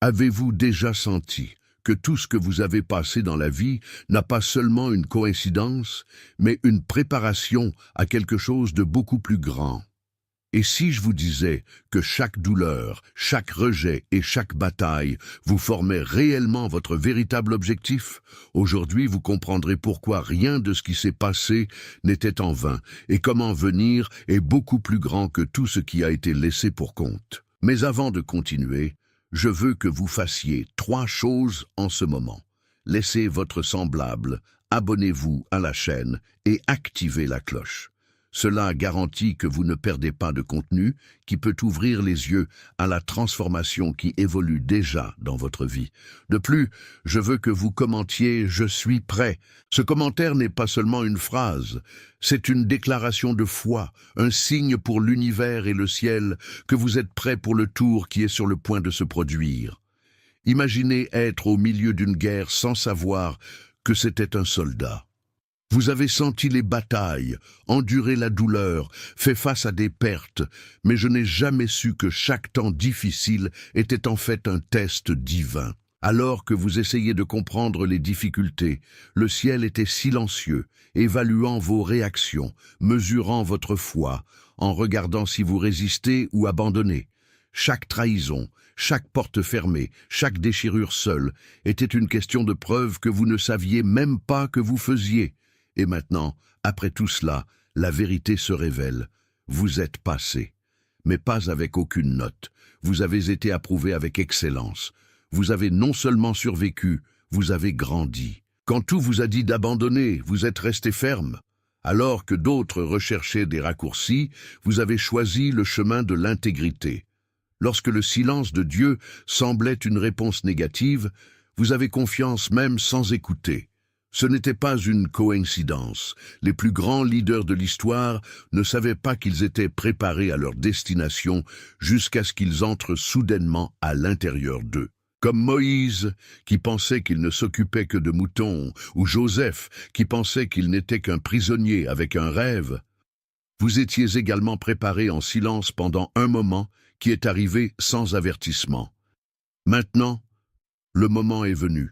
Avez-vous déjà senti que tout ce que vous avez passé dans la vie n'a pas seulement une coïncidence, mais une préparation à quelque chose de beaucoup plus grand? Et si je vous disais que chaque douleur, chaque rejet et chaque bataille vous formaient réellement votre véritable objectif? Aujourd'hui, vous comprendrez pourquoi rien de ce qui s'est passé n'était en vain et comment venir est beaucoup plus grand que tout ce qui a été laissé pour compte. Mais avant de continuer, je veux que vous fassiez 3 choses en ce moment. Laissez votre semblable, abonnez-vous à la chaîne et activez la cloche. Cela garantit que vous ne perdez pas de contenu qui peut ouvrir les yeux à la transformation qui évolue déjà dans votre vie. De plus, je veux que vous commentiez « Je suis prêt ». Ce commentaire n'est pas seulement une phrase, c'est une déclaration de foi, un signe pour l'univers et le ciel que vous êtes prêt pour le tour qui est sur le point de se produire. Imaginez être au milieu d'une guerre sans savoir que c'était un soldat. Vous avez senti les batailles, enduré la douleur, fait face à des pertes, mais je n'ai jamais su que chaque temps difficile était en fait un test divin. Alors que vous essayez de comprendre les difficultés, le ciel était silencieux, évaluant vos réactions, mesurant votre foi, en regardant si vous résistez ou abandonnez. Chaque trahison, chaque porte fermée, chaque déchirure seule était une question de preuve que vous ne saviez même pas que vous faisiez. Et maintenant, après tout cela, la vérité se révèle. Vous êtes passé, mais pas avec aucune note. Vous avez été approuvé avec excellence. Vous avez non seulement survécu, vous avez grandi. Quand tout vous a dit d'abandonner, vous êtes resté ferme. Alors que d'autres recherchaient des raccourcis, vous avez choisi le chemin de l'intégrité. Lorsque le silence de Dieu semblait une réponse négative, vous avez confiance même sans écouter. Ce n'était pas une coïncidence. Les plus grands leaders de l'histoire ne savaient pas qu'ils étaient préparés à leur destination jusqu'à ce qu'ils entrent soudainement à l'intérieur d'eux. Comme Moïse, qui pensait qu'il ne s'occupait que de moutons, ou Joseph, qui pensait qu'il n'était qu'un prisonnier avec un rêve. Vous étiez également préparés en silence pendant un moment qui est arrivé sans avertissement. Maintenant, le moment est venu.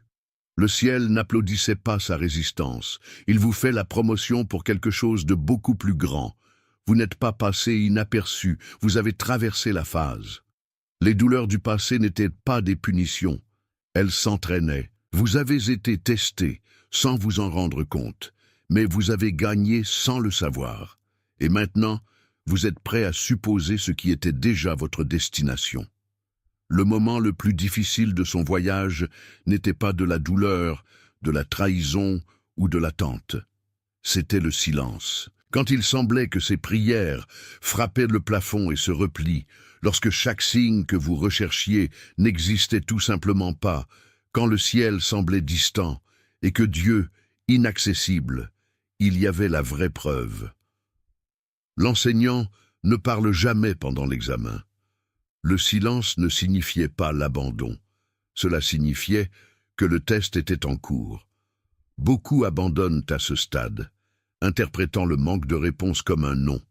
Le ciel n'applaudissait pas sa résistance. Il vous fait la promotion pour quelque chose de beaucoup plus grand. Vous n'êtes pas passé inaperçu, vous avez traversé la phase. Les douleurs du passé n'étaient pas des punitions. Elles s'entraînaient. Vous avez été testé sans vous en rendre compte, mais vous avez gagné sans le savoir. Et maintenant, vous êtes prêt à supposer ce qui était déjà votre destination. Le moment le plus difficile de son voyage n'était pas de la douleur, de la trahison ou de l'attente. C'était le silence. Quand il semblait que ses prières frappaient le plafond et se replient, lorsque chaque signe que vous recherchiez n'existait tout simplement pas, quand le ciel semblait distant et que Dieu, inaccessible, il y avait la vraie preuve. L'enseignant ne parle jamais pendant l'examen. Le silence ne signifiait pas l'abandon. Cela signifiait que le test était en cours. Beaucoup abandonnent à ce stade, interprétant le manque de réponse comme un non.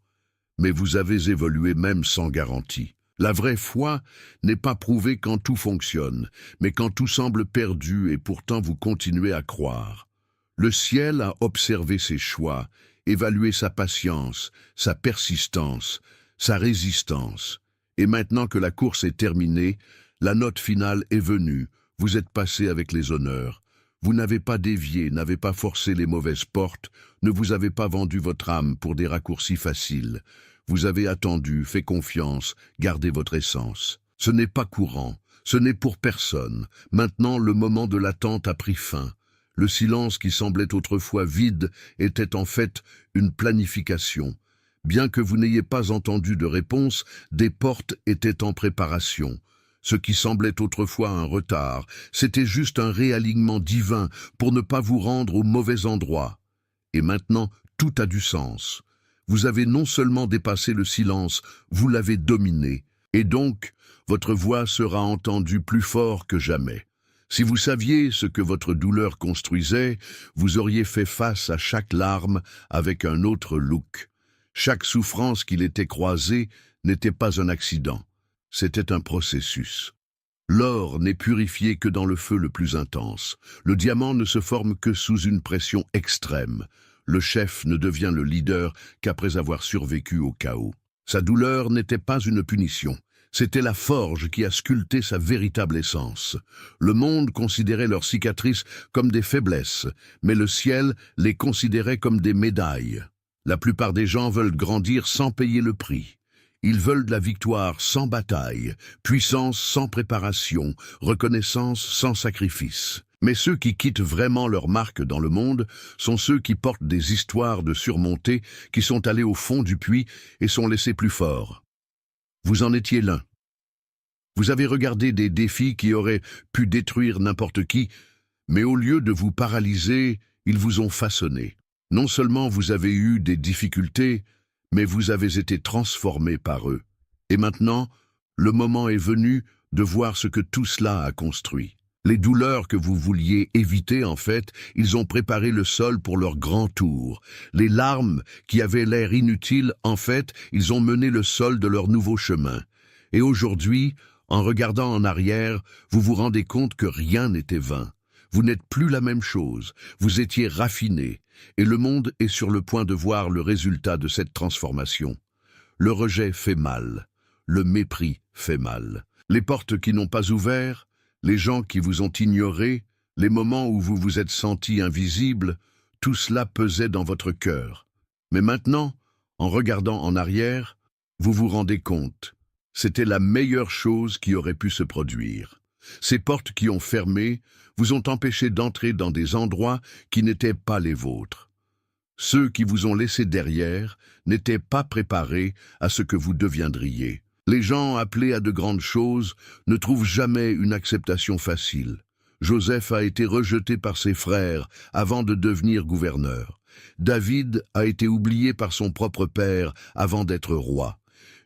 Mais vous avez évolué même sans garantie. La vraie foi n'est pas prouvée quand tout fonctionne, mais quand tout semble perdu et pourtant vous continuez à croire. Le ciel a observé ses choix, évalué sa patience, sa persistance, sa résistance. Et maintenant que la course est terminée, la note finale est venue. Vous êtes passé avec les honneurs. Vous n'avez pas dévié, n'avez pas forcé les mauvaises portes, ne vous avez pas vendu votre âme pour des raccourcis faciles. Vous avez attendu, fait confiance, gardé votre essence. Ce n'est pas courant, ce n'est pour personne. Maintenant, le moment de l'attente a pris fin. Le silence qui semblait autrefois vide était en fait une planification. Bien que vous n'ayez pas entendu de réponse, des portes étaient en préparation. Ce qui semblait autrefois un retard, c'était juste un réalignement divin pour ne pas vous rendre au mauvais endroit. Et maintenant, tout a du sens. Vous avez non seulement dépassé le silence, vous l'avez dominé. Et donc, votre voix sera entendue plus fort que jamais. Si vous saviez ce que votre douleur construisait, vous auriez fait face à chaque larme avec un autre look. Chaque souffrance qu'il était croisée n'était pas un accident, c'était un processus. L'or n'est purifié que dans le feu le plus intense. Le diamant ne se forme que sous une pression extrême. Le chef ne devient le leader qu'après avoir survécu au chaos. Sa douleur n'était pas une punition. C'était la forge qui a sculpté sa véritable essence. Le monde considérait leurs cicatrices comme des faiblesses, mais le ciel les considérait comme des médailles. La plupart des gens veulent grandir sans payer le prix. Ils veulent de la victoire sans bataille, puissance sans préparation, reconnaissance sans sacrifice. Mais ceux qui quittent vraiment leur marque dans le monde sont ceux qui portent des histoires de surmonter, qui sont allés au fond du puits et sont laissés plus forts. Vous en étiez l'un. Vous avez regardé des défis qui auraient pu détruire n'importe qui, mais au lieu de vous paralyser, ils vous ont façonné. Non seulement vous avez eu des difficultés, mais vous avez été transformé par eux. Et maintenant, le moment est venu de voir ce que tout cela a construit. Les douleurs que vous vouliez éviter, en fait, ils ont préparé le sol pour leur grand tour. Les larmes qui avaient l'air inutiles, en fait, ils ont mené le sol de leur nouveau chemin. Et aujourd'hui, en regardant en arrière, vous vous rendez compte que rien n'était vain. Vous n'êtes plus la même chose, vous étiez raffiné, et le monde est sur le point de voir le résultat de cette transformation. Le rejet fait mal, le mépris fait mal. Les portes qui n'ont pas ouvert, les gens qui vous ont ignoré, les moments où vous vous êtes senti invisible, tout cela pesait dans votre cœur. Mais maintenant, en regardant en arrière, vous vous rendez compte. C'était la meilleure chose qui aurait pu se produire. Ces portes qui ont fermé vous ont empêché d'entrer dans des endroits qui n'étaient pas les vôtres. Ceux qui vous ont laissé derrière n'étaient pas préparés à ce que vous deviendriez. Les gens appelés à de grandes choses ne trouvent jamais une acceptation facile. Joseph a été rejeté par ses frères avant de devenir gouverneur. David a été oublié par son propre père avant d'être roi.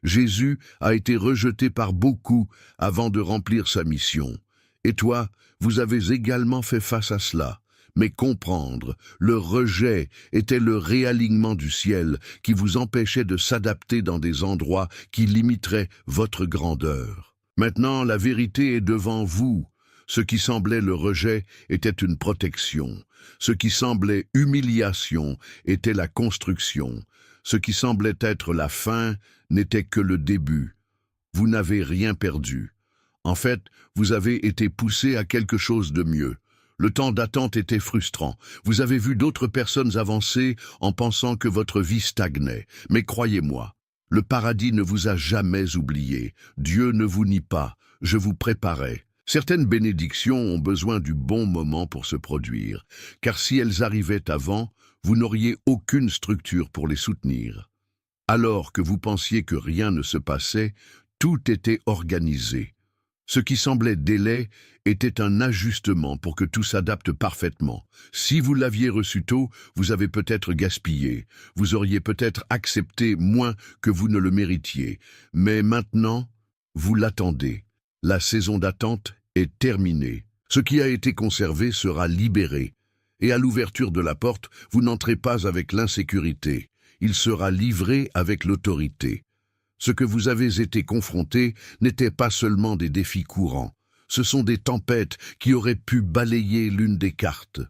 Jésus a été rejeté par beaucoup avant de remplir sa mission. Et toi, vous avez également fait face à cela. Mais comprendre, le rejet était le réalignement du ciel qui vous empêchait de s'adapter dans des endroits qui limiteraient votre grandeur. Maintenant, la vérité est devant vous. Ce qui semblait le rejet était une protection. Ce qui semblait humiliation était la construction. Ce qui semblait être la fin n'était que le début. Vous n'avez rien perdu. En fait, vous avez été poussé à quelque chose de mieux. Le temps d'attente était frustrant. Vous avez vu d'autres personnes avancer en pensant que votre vie stagnait. Mais croyez-moi, le paradis ne vous a jamais oublié. Dieu ne vous nie pas. Je vous préparais. Certaines bénédictions ont besoin du bon moment pour se produire, car si elles arrivaient avant, vous n'auriez aucune structure pour les soutenir. Alors que vous pensiez que rien ne se passait, tout était organisé. Ce qui semblait délai était un ajustement pour que tout s'adapte parfaitement. Si vous l'aviez reçu tôt, vous avez peut-être gaspillé. Vous auriez peut-être accepté moins que vous ne le méritiez. Mais maintenant, vous l'attendez. La saison d'attente est terminée. Ce qui a été conservé sera libéré. Et à l'ouverture de la porte, vous n'entrez pas avec l'insécurité. Il sera livré avec l'autorité. Ce que vous avez été confronté n'était pas seulement des défis courants. Ce sont des tempêtes qui auraient pu balayer l'une des cartes.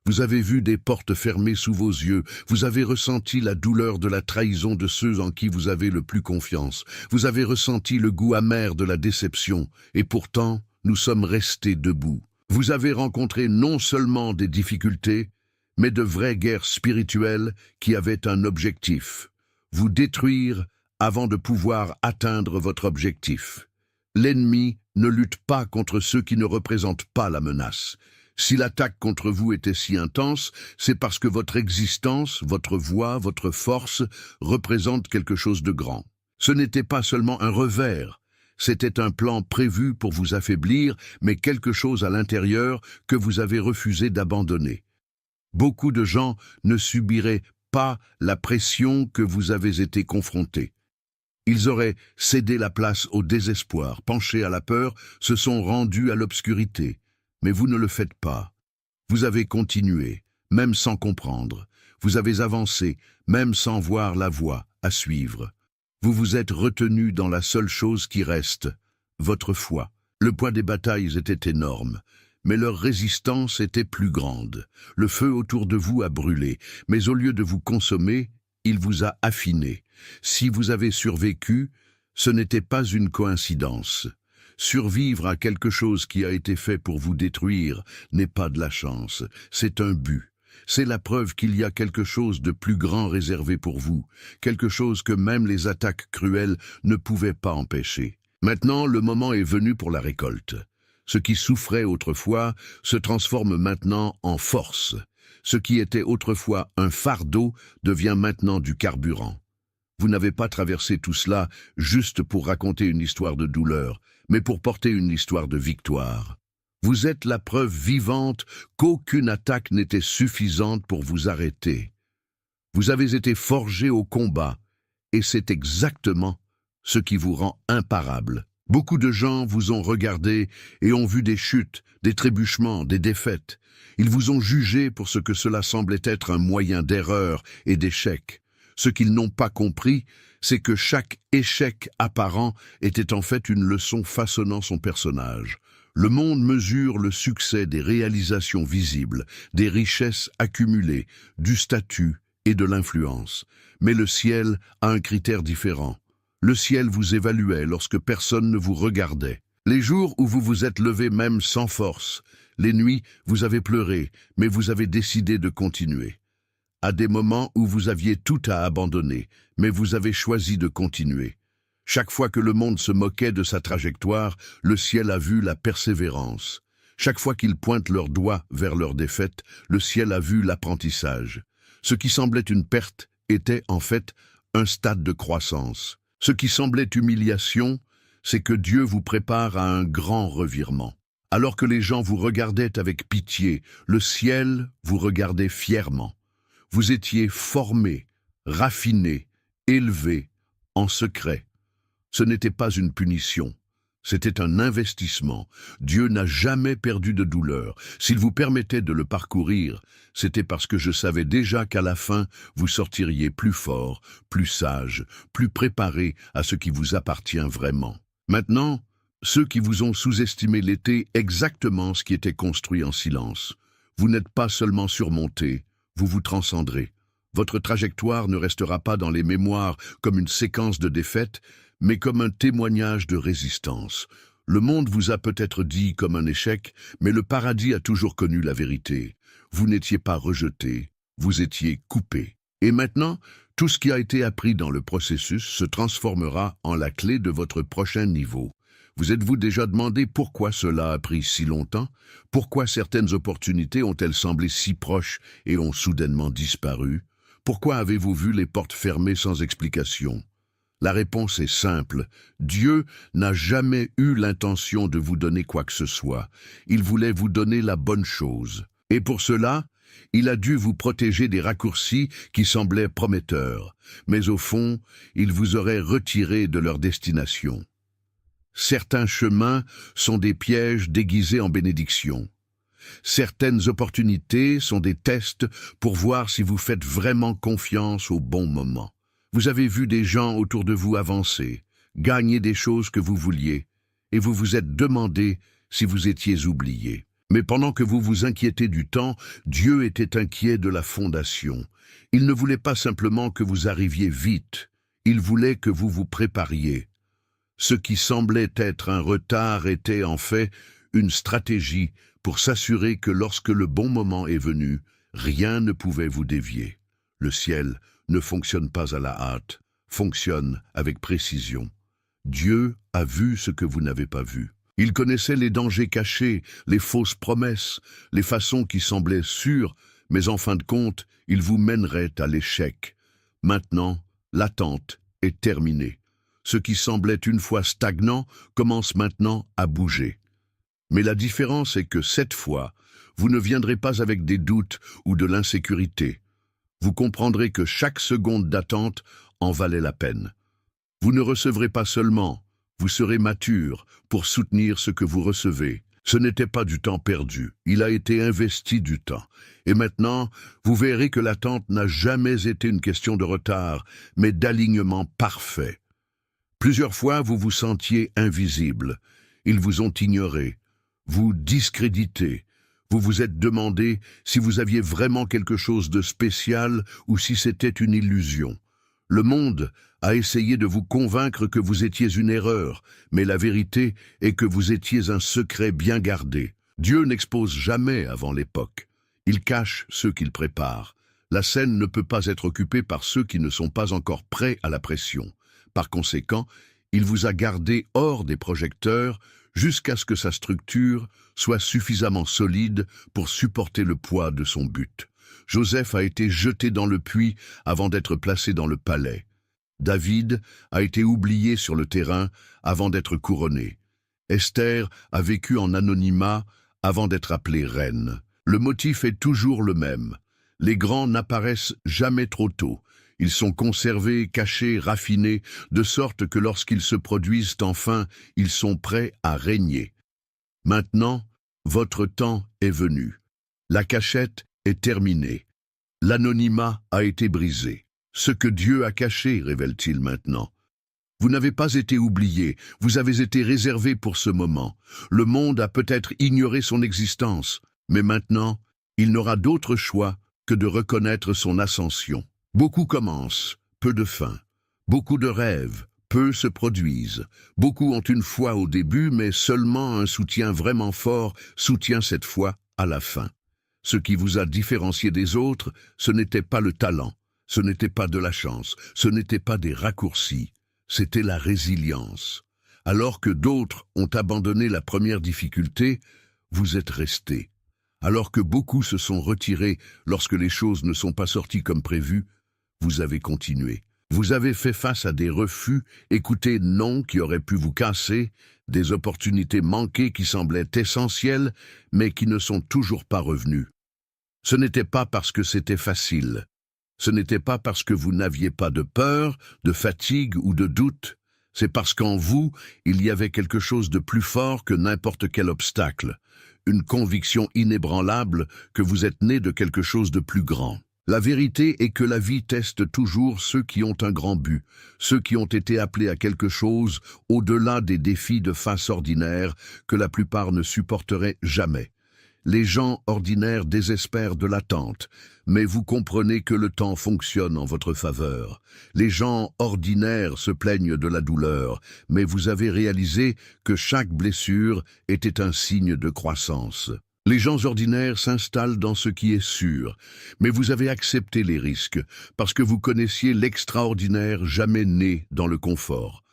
Vous avez vu des portes fermées sous vos yeux. Vous avez ressenti la douleur de la trahison de ceux en qui vous avez le plus confiance. Vous avez ressenti le goût amer de la déception. Et pourtant, nous sommes restés debout. Vous avez rencontré non seulement des difficultés, mais de vraies guerres spirituelles qui avaient un objectif. Vous détruire avant de pouvoir atteindre votre objectif. L'ennemi ne lutte pas contre ceux qui ne représentent pas la menace. Si l'attaque contre vous était si intense, c'est parce que votre existence, votre voix, votre force représentent quelque chose de grand. Ce n'était pas seulement un revers, c'était un plan prévu pour vous affaiblir, mais quelque chose à l'intérieur que vous avez refusé d'abandonner. Beaucoup de gens ne subiraient pas la pression que vous avez été confrontés. Ils auraient cédé la place au désespoir, penchés à la peur, se sont rendus à l'obscurité. Mais vous ne le faites pas. Vous avez continué, même sans comprendre. Vous avez avancé, même sans voir la voie à suivre. Vous vous êtes retenu dans la seule chose qui reste, votre foi. Le poids des batailles était énorme, mais leur résistance était plus grande. Le feu autour de vous a brûlé, mais au lieu de vous consommer, il vous a affiné. Si vous avez survécu, ce n'était pas une coïncidence. Survivre à quelque chose qui a été fait pour vous détruire n'est pas de la chance, c'est un but. C'est la preuve qu'il y a quelque chose de plus grand réservé pour vous, quelque chose que même les attaques cruelles ne pouvaient pas empêcher. Maintenant, le moment est venu pour la récolte. Ce qui souffrait autrefois se transforme maintenant en force. Ce qui était autrefois un fardeau devient maintenant du carburant. Vous n'avez pas traversé tout cela juste pour raconter une histoire de douleur, mais pour porter une histoire de victoire. Vous êtes la preuve vivante qu'aucune attaque n'était suffisante pour vous arrêter. Vous avez été forgé au combat, et c'est exactement ce qui vous rend imparable. Beaucoup de gens vous ont regardé et ont vu des chutes, des trébuchements, des défaites. Ils vous ont jugé pour ce que cela semblait être un moyen d'erreur et d'échec. Ce qu'ils n'ont pas compris, c'est que chaque échec apparent était en fait une leçon façonnant son personnage. Le monde mesure le succès des réalisations visibles, des richesses accumulées, du statut et de l'influence. Mais le ciel a un critère différent. Le ciel vous évaluait lorsque personne ne vous regardait. Les jours où vous vous êtes levé même sans force, les nuits, vous avez pleuré, mais vous avez décidé de continuer. À des moments où vous aviez tout à abandonner, mais vous avez choisi de continuer. Chaque fois que le monde se moquait de sa trajectoire, le ciel a vu la persévérance. Chaque fois qu'ils pointent leurs doigts vers leur défaite, le ciel a vu l'apprentissage. Ce qui semblait une perte était en fait un stade de croissance. Ce qui semblait humiliation, c'est que Dieu vous prépare à un grand revirement. Alors que les gens vous regardaient avec pitié, le ciel vous regardait fièrement. Vous étiez formé, raffiné, élevé, en secret. Ce n'était pas une punition, c'était un investissement. Dieu n'a jamais perdu de douleur. S'il vous permettait de le parcourir, c'était parce que je savais déjà qu'à la fin, vous sortiriez plus fort, plus sage, plus préparé à ce qui vous appartient vraiment. Maintenant, ceux qui vous ont sous-estimé l'étaient exactement ce qui était construit en silence. Vous n'êtes pas seulement surmonté, vous vous transcendrez. Votre trajectoire ne restera pas dans les mémoires comme une séquence de défaites, mais comme un témoignage de résistance. Le monde vous a peut-être dit comme un échec, mais le paradis a toujours connu la vérité. Vous n'étiez pas rejeté, vous étiez coupé. Et maintenant, tout ce qui a été appris dans le processus se transformera en la clé de votre prochain niveau. Vous êtes-vous déjà demandé pourquoi cela a pris si longtemps? Pourquoi certaines opportunités ont-elles semblé si proches et ont soudainement disparu? Pourquoi avez-vous vu les portes fermées sans explication? La réponse est simple. Dieu n'a jamais eu l'intention de vous donner quoi que ce soit. Il voulait vous donner la bonne chose. Et pour cela, il a dû vous protéger des raccourcis qui semblaient prometteurs. Mais au fond, il vous aurait retiré de leur destination. Certains chemins sont des pièges déguisés en bénédictions. Certaines opportunités sont des tests pour voir si vous faites vraiment confiance au bon moment. Vous avez vu des gens autour de vous avancer, gagner des choses que vous vouliez, et vous vous êtes demandé si vous étiez oublié. Mais pendant que vous vous inquiétez du temps, Dieu était inquiet de la fondation. Il ne voulait pas simplement que vous arriviez vite, il voulait que vous vous prépariez. Ce qui semblait être un retard était en fait une stratégie pour s'assurer que lorsque le bon moment est venu, rien ne pouvait vous dévier. Le ciel ne fonctionne pas à la hâte, fonctionne avec précision. Dieu a vu ce que vous n'avez pas vu. Il connaissait les dangers cachés, les fausses promesses, les façons qui semblaient sûres, mais en fin de compte, il vous mènerait à l'échec. Maintenant, l'attente est terminée. Ce qui semblait une fois stagnant commence maintenant à bouger. Mais la différence est que cette fois, vous ne viendrez pas avec des doutes ou de l'insécurité. Vous comprendrez que chaque seconde d'attente en valait la peine. Vous ne recevrez pas seulement, vous serez mature pour soutenir ce que vous recevez. Ce n'était pas du temps perdu, il a été investi du temps. Et maintenant, vous verrez que l'attente n'a jamais été une question de retard, mais d'alignement parfait. Plusieurs fois, vous vous sentiez invisible. Ils vous ont ignoré, vous discrédité. Vous vous êtes demandé si vous aviez vraiment quelque chose de spécial ou si c'était une illusion. Le monde a essayé de vous convaincre que vous étiez une erreur, mais la vérité est que vous étiez un secret bien gardé. Dieu n'expose jamais avant l'époque. Il cache ceux qu'il prépare. La scène ne peut pas être occupée par ceux qui ne sont pas encore prêts à la pression. Par conséquent, il vous a gardé hors des projecteurs jusqu'à ce que sa structure soit suffisamment solide pour supporter le poids de son but. Joseph a été jeté dans le puits avant d'être placé dans le palais. David a été oublié sur le terrain avant d'être couronné. Esther a vécu en anonymat avant d'être appelée reine. Le motif est toujours le même. Les grands n'apparaissent jamais trop tôt. Ils sont conservés, cachés, raffinés, de sorte que lorsqu'ils se produisent enfin, ils sont prêts à régner. Maintenant, votre temps est venu. La cachette est terminée. L'anonymat a été brisé. Ce que Dieu a caché, révèle-t-il maintenant. Vous n'avez pas été oublié, vous avez été réservé pour ce moment. Le monde a peut-être ignoré son existence, mais maintenant, il n'aura d'autre choix que de reconnaître son ascension. Beaucoup commencent, peu de fin. Beaucoup de rêves, peu se produisent. Beaucoup ont une foi au début, mais seulement un soutien vraiment fort soutient cette foi à la fin. Ce qui vous a différencié des autres, ce n'était pas le talent, ce n'était pas de la chance, ce n'était pas des raccourcis, c'était la résilience. Alors que d'autres ont abandonné la première difficulté, vous êtes restés. Alors que beaucoup se sont retirés lorsque les choses ne sont pas sorties comme prévu, vous avez continué. Vous avez fait face à des refus, écouté non qui auraient pu vous casser, des opportunités manquées qui semblaient essentielles, mais qui ne sont toujours pas revenues. Ce n'était pas parce que c'était facile. Ce n'était pas parce que vous n'aviez pas de peur, de fatigue ou de doute. C'est parce qu'en vous, il y avait quelque chose de plus fort que n'importe quel obstacle. Une conviction inébranlable que vous êtes né de quelque chose de plus grand. La vérité est que la vie teste toujours ceux qui ont un grand but, ceux qui ont été appelés à quelque chose au-delà des défis de face ordinaire que la plupart ne supporteraient jamais. Les gens ordinaires désespèrent de l'attente, mais vous comprenez que le temps fonctionne en votre faveur. Les gens ordinaires se plaignent de la douleur, mais vous avez réalisé que chaque blessure était un signe de croissance. Les gens ordinaires s'installent dans ce qui est sûr, mais vous avez accepté les risques, parce que vous connaissiez l'extraordinaire jamais né dans le confort.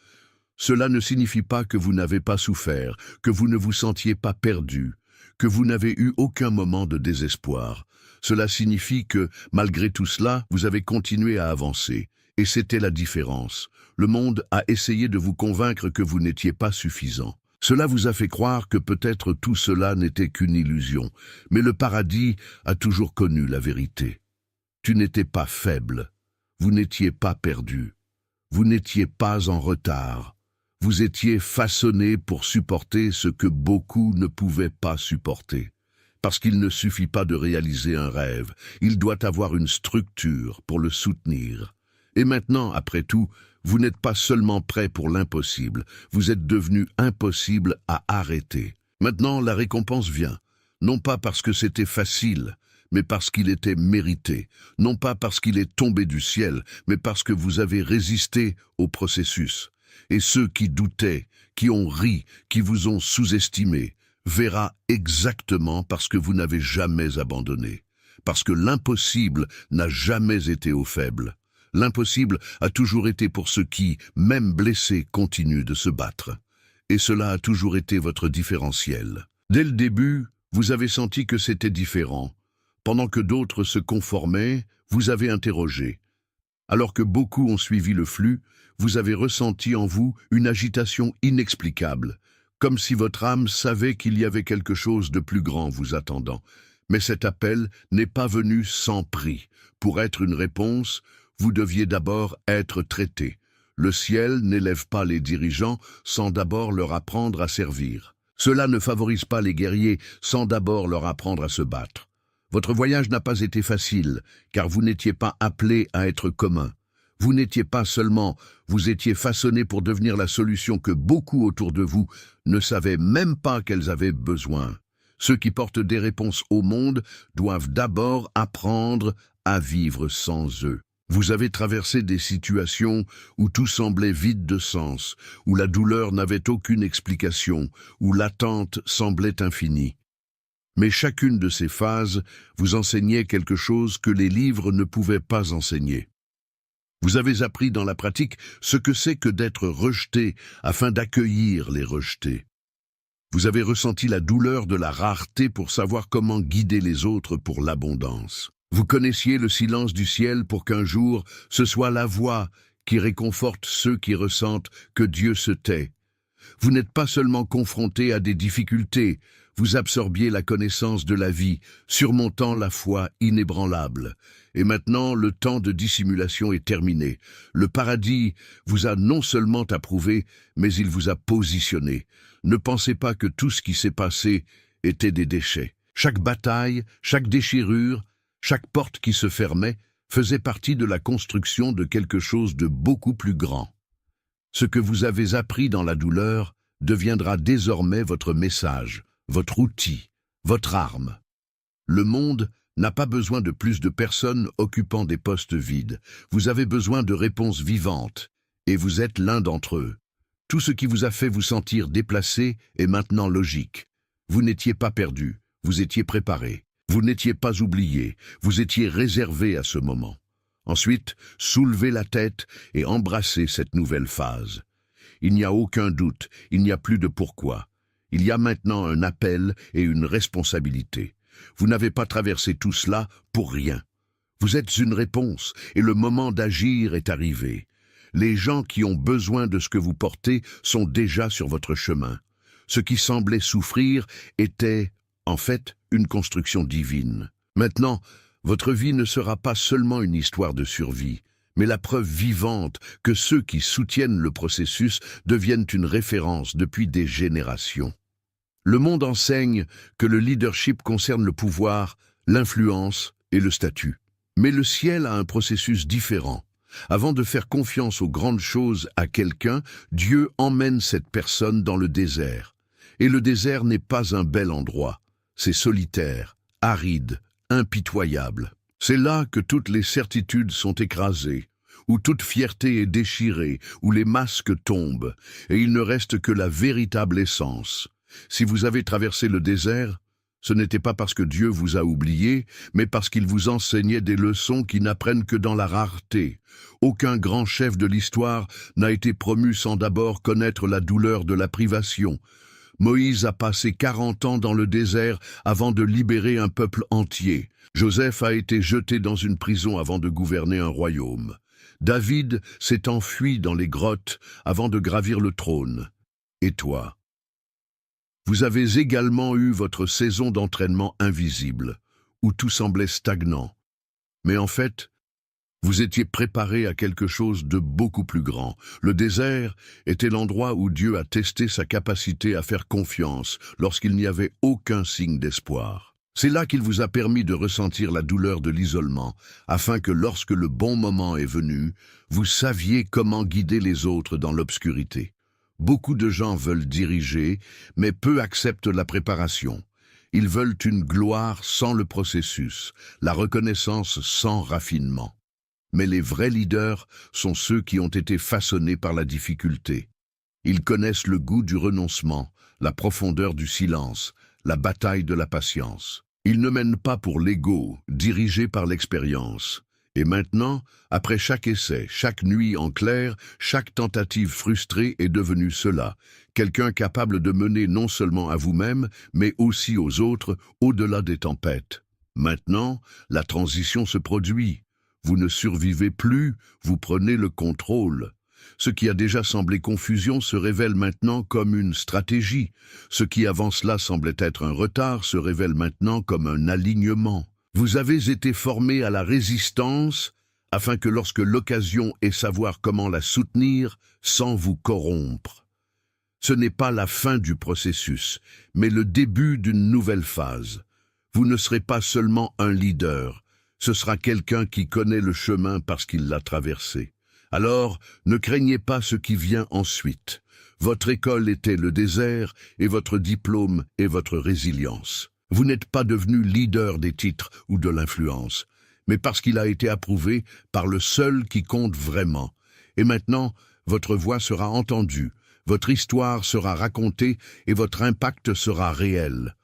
Cela ne signifie pas que vous n'avez pas souffert, que vous ne vous sentiez pas perdu, que vous n'avez eu aucun moment de désespoir. Cela signifie que, malgré tout cela, vous avez continué à avancer. Et c'était la différence. Le monde a essayé de vous convaincre que vous n'étiez pas suffisant. Cela vous a fait croire que peut-être tout cela n'était qu'une illusion, mais le paradis a toujours connu la vérité. Tu n'étais pas faible, vous n'étiez pas perdu, vous n'étiez pas en retard, vous étiez façonné pour supporter ce que beaucoup ne pouvaient pas supporter. Parce qu'il ne suffit pas de réaliser un rêve, il doit avoir une structure pour le soutenir. Et maintenant, après tout, vous n'êtes pas seulement prêt pour l'impossible, vous êtes devenu impossible à arrêter. Maintenant, la récompense vient, non pas parce que c'était facile, mais parce qu'il était mérité, non pas parce qu'il est tombé du ciel, mais parce que vous avez résisté au processus. Et ceux qui doutaient, qui ont ri, qui vous ont sous-estimé, verra exactement parce que vous n'avez jamais abandonné, parce que l'impossible n'a jamais été aux faibles. L'impossible a toujours été pour ceux qui, même blessés, continuent de se battre. Et cela a toujours été votre différentiel. Dès le début, vous avez senti que c'était différent. Pendant que d'autres se conformaient, vous avez interrogé. Alors que beaucoup ont suivi le flux, vous avez ressenti en vous une agitation inexplicable, comme si votre âme savait qu'il y avait quelque chose de plus grand vous attendant. Mais cet appel n'est pas venu sans prix. Pour être une réponse, vous deviez d'abord être traité. Le ciel n'élève pas les dirigeants sans d'abord leur apprendre à servir. Cela ne favorise pas les guerriers sans d'abord leur apprendre à se battre. Votre voyage n'a pas été facile, car vous n'étiez pas appelé à être commun. Vous n'étiez pas seulement, vous étiez façonné pour devenir la solution que beaucoup autour de vous ne savaient même pas qu'elles avaient besoin. Ceux qui portent des réponses au monde doivent d'abord apprendre à vivre sans eux. Vous avez traversé des situations où tout semblait vide de sens, où la douleur n'avait aucune explication, où l'attente semblait infinie. Mais chacune de ces phases vous enseignait quelque chose que les livres ne pouvaient pas enseigner. Vous avez appris dans la pratique ce que c'est que d'être rejeté afin d'accueillir les rejetés. Vous avez ressenti la douleur de la rareté pour savoir comment guider les autres pour l'abondance. Vous connaissiez le silence du ciel pour qu'un jour, ce soit la voix qui réconforte ceux qui ressentent que Dieu se tait. Vous n'êtes pas seulement confronté à des difficultés, vous absorbiez la connaissance de la vie, surmontant la foi inébranlable. Et maintenant, le temps de dissimulation est terminé. Le paradis vous a non seulement approuvé, mais il vous a positionné. Ne pensez pas que tout ce qui s'est passé était des déchets. Chaque bataille, chaque déchirure, chaque porte qui se fermait faisait partie de la construction de quelque chose de beaucoup plus grand. Ce que vous avez appris dans la douleur deviendra désormais votre message, votre outil, votre arme. Le monde n'a pas besoin de plus de personnes occupant des postes vides. Vous avez besoin de réponses vivantes, et vous êtes l'un d'entre eux. Tout ce qui vous a fait vous sentir déplacé est maintenant logique. Vous n'étiez pas perdu, vous étiez préparé. Vous n'étiez pas oublié, vous étiez réservé à ce moment. Ensuite, soulevez la tête et embrassez cette nouvelle phase. Il n'y a aucun doute, il n'y a plus de pourquoi. Il y a maintenant un appel et une responsabilité. Vous n'avez pas traversé tout cela pour rien. Vous êtes une réponse et le moment d'agir est arrivé. Les gens qui ont besoin de ce que vous portez sont déjà sur votre chemin. Ce qui semblait souffrir était, en fait, une construction divine. Maintenant, votre vie ne sera pas seulement une histoire de survie, mais la preuve vivante que ceux qui soutiennent le processus deviennent une référence depuis des générations. Le monde enseigne que le leadership concerne le pouvoir, l'influence et le statut. Mais le ciel a un processus différent. Avant de faire confiance aux grandes choses à quelqu'un, Dieu emmène cette personne dans le désert. Et le désert n'est pas un bel endroit. C'est solitaire, aride, impitoyable. C'est là que toutes les certitudes sont écrasées, où toute fierté est déchirée, où les masques tombent, et il ne reste que la véritable essence. Si vous avez traversé le désert, ce n'était pas parce que Dieu vous a oublié, mais parce qu'il vous enseignait des leçons qui n'apprennent que dans la rareté. Aucun grand chef de l'histoire n'a été promu sans d'abord connaître la douleur de la privation. Moïse a passé 40 ans dans le désert avant de libérer un peuple entier. Joseph a été jeté dans une prison avant de gouverner un royaume. David s'est enfui dans les grottes avant de gravir le trône. Et toi? Vous avez également eu votre saison d'entraînement invisible, où tout semblait stagnant. Mais en fait, vous étiez préparé à quelque chose de beaucoup plus grand. Le désert était l'endroit où Dieu a testé sa capacité à faire confiance lorsqu'il n'y avait aucun signe d'espoir. C'est là qu'il vous a permis de ressentir la douleur de l'isolement, afin que lorsque le bon moment est venu, vous saviez comment guider les autres dans l'obscurité. Beaucoup de gens veulent diriger, mais peu acceptent la préparation. Ils veulent une gloire sans le processus, la reconnaissance sans raffinement. Mais les vrais leaders sont ceux qui ont été façonnés par la difficulté. Ils connaissent le goût du renoncement, la profondeur du silence, la bataille de la patience. Ils ne mènent pas pour l'ego, dirigés par l'expérience. Et maintenant, après chaque essai, chaque nuit en clair, chaque tentative frustrée est devenue cela, quelqu'un capable de mener non seulement à vous-même, mais aussi aux autres, au-delà des tempêtes. Maintenant, la transition se produit. Vous ne survivez plus, vous prenez le contrôle. Ce qui a déjà semblé confusion se révèle maintenant comme une stratégie. Ce qui avant cela semblait être un retard se révèle maintenant comme un alignement. Vous avez été formé à la résistance afin que lorsque l'occasion est savoir comment la soutenir sans vous corrompre. Ce n'est pas la fin du processus, mais le début d'une nouvelle phase. Vous ne serez pas seulement un leader, ce sera quelqu'un qui connaît le chemin parce qu'il l'a traversé. Alors, ne craignez pas ce qui vient ensuite. Votre école était le désert et votre diplôme est votre résilience. Vous n'êtes pas devenu leader des titres ou de l'influence, mais parce qu'il a été approuvé par le seul qui compte vraiment. Et maintenant, votre voix sera entendue, votre histoire sera racontée et votre impact sera réel.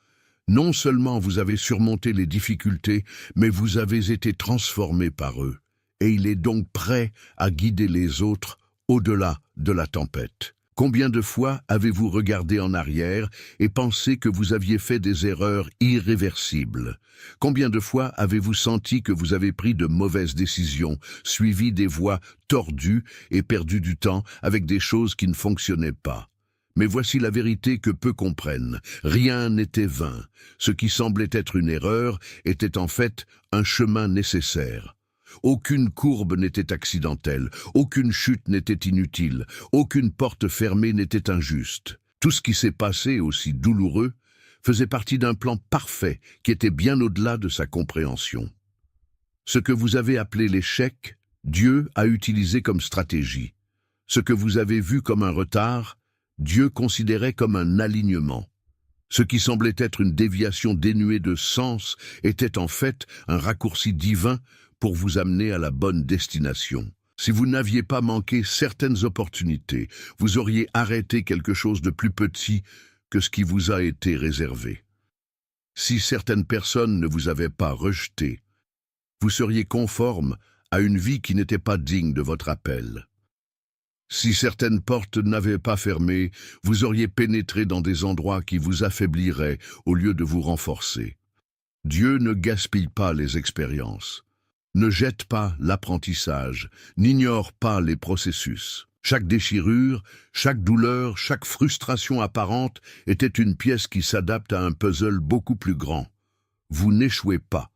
Non seulement vous avez surmonté les difficultés, mais vous avez été transformé par eux. Et il est donc prêt à guider les autres au-delà de la tempête. Combien de fois avez-vous regardé en arrière et pensé que vous aviez fait des erreurs irréversibles? Combien de fois avez-vous senti que vous avez pris de mauvaises décisions, suivi des voies tordues et perdu du temps avec des choses qui ne fonctionnaient pas? Mais voici la vérité que peu comprennent. Rien n'était vain. Ce qui semblait être une erreur était en fait un chemin nécessaire. Aucune courbe n'était accidentelle, aucune chute n'était inutile, aucune porte fermée n'était injuste. Tout ce qui s'est passé, aussi douloureux, faisait partie d'un plan parfait qui était bien au-delà de sa compréhension. Ce que vous avez appelé l'échec, Dieu a utilisé comme stratégie. Ce que vous avez vu comme un retard, Dieu considérait comme un alignement. Ce qui semblait être une déviation dénuée de sens était en fait un raccourci divin pour vous amener à la bonne destination. Si vous n'aviez pas manqué certaines opportunités, vous auriez arrêté quelque chose de plus petit que ce qui vous a été réservé. Si certaines personnes ne vous avaient pas rejeté, vous seriez conforme à une vie qui n'était pas digne de votre appel. Si certaines portes n'avaient pas fermé, vous auriez pénétré dans des endroits qui vous affaibliraient au lieu de vous renforcer. Dieu ne gaspille pas les expériences. Ne jette pas l'apprentissage, n'ignore pas les processus. Chaque déchirure, chaque douleur, chaque frustration apparente était une pièce qui s'adapte à un puzzle beaucoup plus grand. Vous n'échouez pas.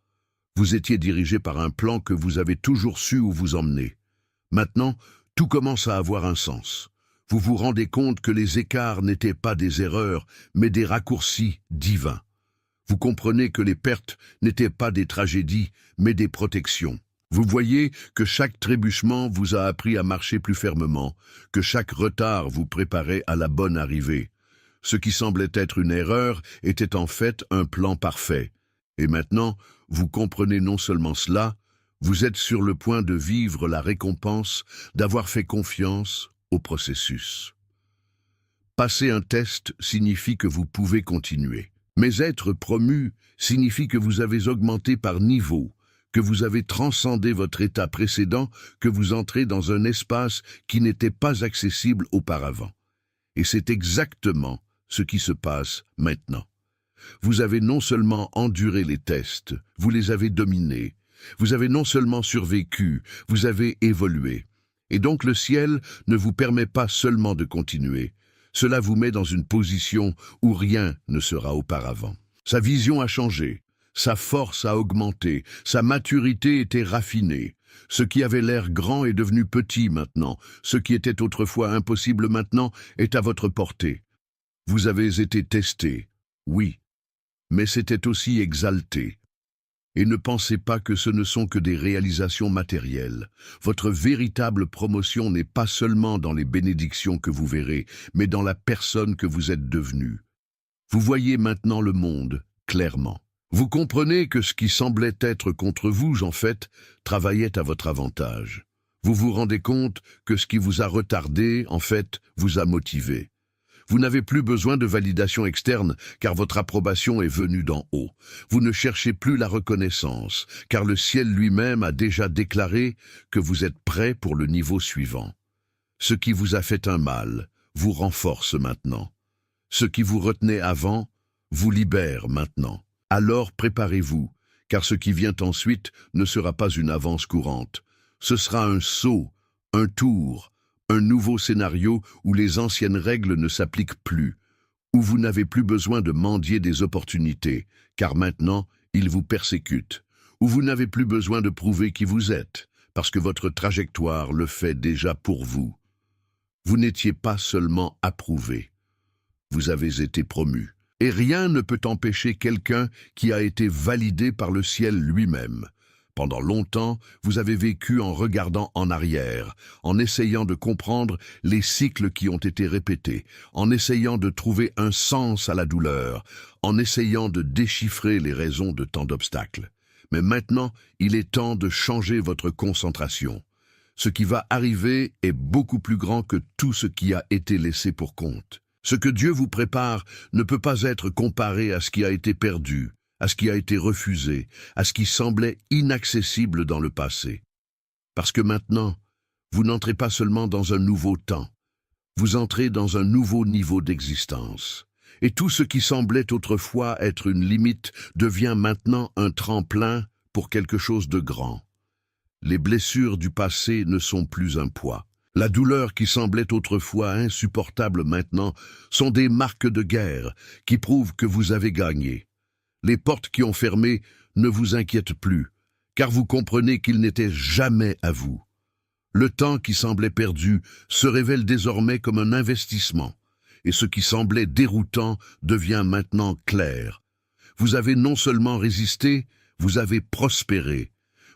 Vous étiez dirigé par un plan que vous avez toujours su où vous emmener. Maintenant, tout commence à avoir un sens. Vous vous rendez compte que les écarts n'étaient pas des erreurs, mais des raccourcis divins. Vous comprenez que les pertes n'étaient pas des tragédies, mais des protections. Vous voyez que chaque trébuchement vous a appris à marcher plus fermement, que chaque retard vous préparait à la bonne arrivée. Ce qui semblait être une erreur était en fait un plan parfait. Et maintenant, vous comprenez non seulement cela, vous êtes sur le point de vivre la récompense d'avoir fait confiance au processus. Passer un test signifie que vous pouvez continuer. Mais être promu signifie que vous avez augmenté par niveau, que vous avez transcendé votre état précédent, que vous entrez dans un espace qui n'était pas accessible auparavant. Et c'est exactement ce qui se passe maintenant. Vous avez non seulement enduré les tests, vous les avez dominés. Vous avez non seulement survécu, vous avez évolué. Et donc le ciel ne vous permet pas seulement de continuer. Cela vous met dans une position où rien ne sera auparavant. Sa vision a changé, sa force a augmenté, sa maturité était raffinée. Ce qui avait l'air grand est devenu petit maintenant. Ce qui était autrefois impossible maintenant est à votre portée. Vous avez été testé, oui, mais c'était aussi exalté. Et ne pensez pas que ce ne sont que des réalisations matérielles. Votre véritable promotion n'est pas seulement dans les bénédictions que vous verrez, mais dans la personne que vous êtes devenue. Vous voyez maintenant le monde clairement. Vous comprenez que ce qui semblait être contre vous, en fait, travaillait à votre avantage. Vous vous rendez compte que ce qui vous a retardé, en fait, vous a motivé. Vous n'avez plus besoin de validation externe, car votre approbation est venue d'en haut. Vous ne cherchez plus la reconnaissance, car le ciel lui-même a déjà déclaré que vous êtes prêt pour le niveau suivant. Ce qui vous a fait un mal vous renforce maintenant. Ce qui vous retenait avant vous libère maintenant. Alors préparez-vous, car ce qui vient ensuite ne sera pas une avance courante. Ce sera un saut, un tour, un nouveau scénario où les anciennes règles ne s'appliquent plus, où vous n'avez plus besoin de mendier des opportunités, car maintenant, ils vous persécutent, où vous n'avez plus besoin de prouver qui vous êtes, parce que votre trajectoire le fait déjà pour vous. Vous n'étiez pas seulement approuvé, vous avez été promu. Et rien ne peut empêcher quelqu'un qui a été validé par le ciel lui-même. Pendant longtemps, vous avez vécu en regardant en arrière, en essayant de comprendre les cycles qui ont été répétés, en essayant de trouver un sens à la douleur, en essayant de déchiffrer les raisons de tant d'obstacles. Mais maintenant, il est temps de changer votre concentration. Ce qui va arriver est beaucoup plus grand que tout ce qui a été laissé pour compte. Ce que Dieu vous prépare ne peut pas être comparé à ce qui a été perdu, à ce qui a été refusé, à ce qui semblait inaccessible dans le passé. Parce que maintenant, vous n'entrez pas seulement dans un nouveau temps, vous entrez dans un nouveau niveau d'existence. Et tout ce qui semblait autrefois être une limite devient maintenant un tremplin pour quelque chose de grand. Les blessures du passé ne sont plus un poids. La douleur qui semblait autrefois insupportable maintenant sont des marques de guerre qui prouvent que vous avez gagné. Les portes qui ont fermé ne vous inquiètent plus, car vous comprenez qu'ils n'étaient jamais à vous. Le temps qui semblait perdu se révèle désormais comme un investissement, et ce qui semblait déroutant devient maintenant clair. Vous avez non seulement résisté, vous avez prospéré.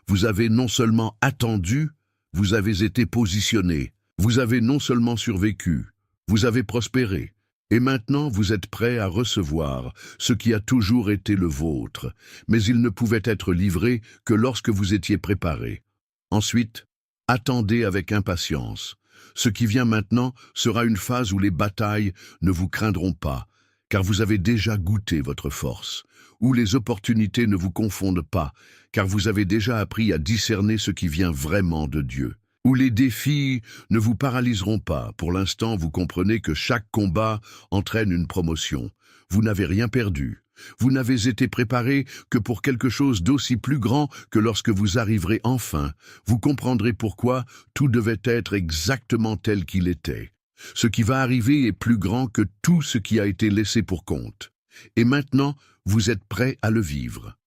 Vous avez non seulement attendu, vous avez été positionné. Vous avez non seulement survécu, vous avez prospéré. Et maintenant, vous êtes prêt à recevoir ce qui a toujours été le vôtre, mais il ne pouvait être livré que lorsque vous étiez préparé. Ensuite, attendez avec impatience. Ce qui vient maintenant sera une phase où les batailles ne vous craindront pas, car vous avez déjà goûté votre force, où les opportunités ne vous confondent pas, car vous avez déjà appris à discerner ce qui vient vraiment de Dieu. Où les défis ne vous paralyseront pas. Pour l'instant, vous comprenez que chaque combat entraîne une promotion. Vous n'avez rien perdu. Vous n'avez été préparé que pour quelque chose d'aussi plus grand que lorsque vous arriverez enfin. Vous comprendrez pourquoi tout devait être exactement tel qu'il était. Ce qui va arriver est plus grand que tout ce qui a été laissé pour compte. Et maintenant, vous êtes prêt à le vivre.